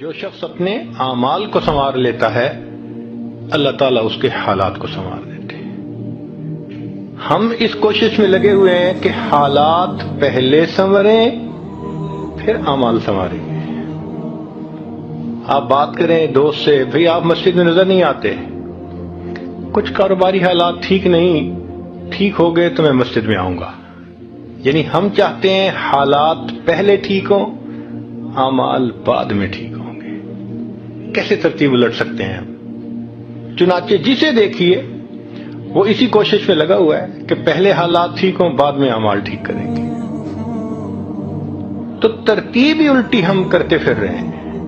جو شخص اپنے اعمال کو سنوار لیتا ہے اللہ تعالیٰ اس کے حالات کو سنوار دیتے ہیں۔ ہم اس کوشش میں لگے ہوئے ہیں کہ حالات پہلے سنوریں پھر اعمال سنواریں گے۔ آپ بات کریں دوست سے، بھئی آپ مسجد میں نظر نہیں آتے، کچھ کاروباری حالات ٹھیک نہیں، ٹھیک ہو گئے تو میں مسجد میں آؤں گا۔ یعنی ہم چاہتے ہیں حالات پہلے ٹھیک ہوں، اعمال بعد میں ٹھیک ہوں گے۔ کیسے ترتیب الٹ سکتے ہیں ہم؟ چنانچہ جسے دیکھیے وہ اسی کوشش میں لگا ہوا ہے کہ پہلے حالات ٹھیک ہوں، بعد میں اعمال ٹھیک کریں گے۔ تو ترتیب ہی الٹی ہم کرتے پھر رہے ہیں۔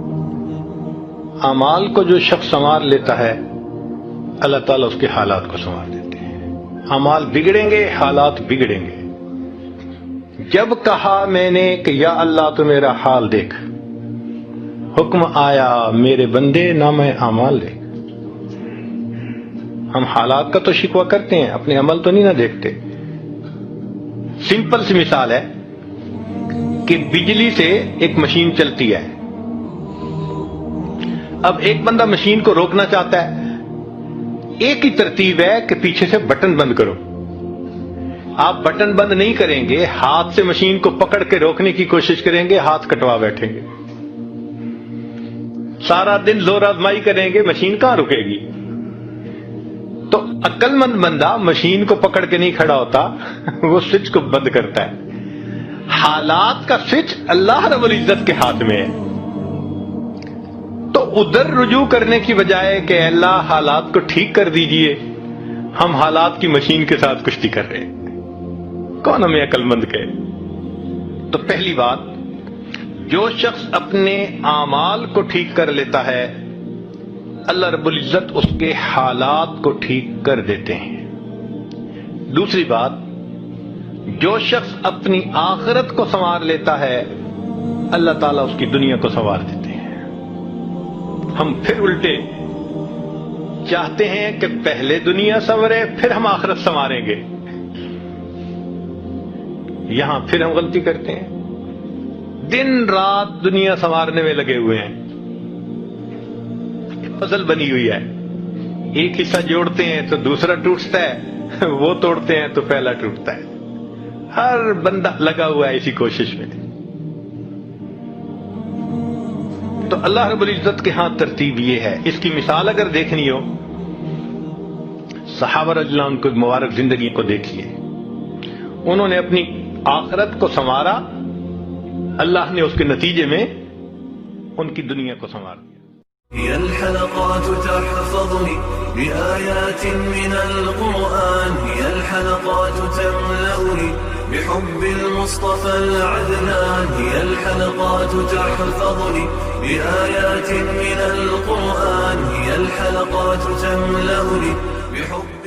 اعمال کو جو شخص سنوار لیتا ہے اللہ تعالیٰ اس کے حالات کو سنوار دیتے ہیں۔ اعمال بگڑیں گے، حالات بگڑیں گے۔ جب کہا میں نے کہ یا اللہ تو میرا حال دیکھ، حکم آیا میرے بندے نام اعمال دیکھ۔ ہم حالات کا تو شکوہ کرتے ہیں، اپنے عمل تو نہیں نہ دیکھتے۔ سمپل سی مثال ہے کہ بجلی سے ایک مشین چلتی ہے، اب ایک بندہ مشین کو روکنا چاہتا ہے، ایک ہی ترتیب ہے کہ پیچھے سے بٹن بند کرو۔ آپ بٹن بند نہیں کریں گے، ہاتھ سے مشین کو پکڑ کے روکنے کی کوشش کریں گے، ہاتھ کٹوا بیٹھیں گے۔ سارا دن زور آزمائی کریں گے، مشین کہاں رکے گی؟ تو عقل مند بندہ مشین کو پکڑ کے نہیں کھڑا ہوتا، وہ سوئچ کو بند کرتا ہے۔ حالات کا سوئچ اللہ رب العزت کے ہاتھ میں ہے۔ تو ادھر رجوع کرنے کی بجائے کہ اللہ حالات کو ٹھیک کر دیجئے، ہم حالات کی مشین کے ساتھ کشتی کر رہے ہیں۔ کون ہمیں عقل مند کہے؟ تو پہلی بات، جو شخص اپنے اعمال کو ٹھیک کر لیتا ہے اللہ رب العزت اس کے حالات کو ٹھیک کر دیتے ہیں۔ دوسری بات، جو شخص اپنی آخرت کو سنوار لیتا ہے اللہ تعالیٰ اس کی دنیا کو سنوار دیتے ہیں۔ ہم پھر الٹے چاہتے ہیں کہ پہلے دنیا سنورے پھر ہم آخرت سنواریں گے۔ یہاں پھر ہم غلطی کرتے ہیں، دن رات دنیا سنوارنے میں لگے ہوئے ہیں۔ پزل بنی ہوئی ہے، ایک حصہ جوڑتے ہیں تو دوسرا ٹوٹتا ہے، وہ توڑتے ہیں تو پہلا ٹوٹتا ہے۔ ہر بندہ لگا ہوا ہے اسی کوشش میں۔ تو اللہ رب العزت کے ہاں ترتیب یہ ہے۔ اس کی مثال اگر دیکھنی ہو، صحابہ رضی اللہ عنہ کی مبارک زندگی کو دیکھیے۔ انہوں نے اپنی آخرت کو سنوارا، اللہ نے اس کے نتیجے میں ان کی دنیا کو سنوار دیا۔ هي الحلقات تحفظني بآيات من القرآن، هي الحلقات تملأني بحب المصطفى العدنان، هي الحلقات تحفظني بآيات من القرآن، هي الحلقات تملأني بحب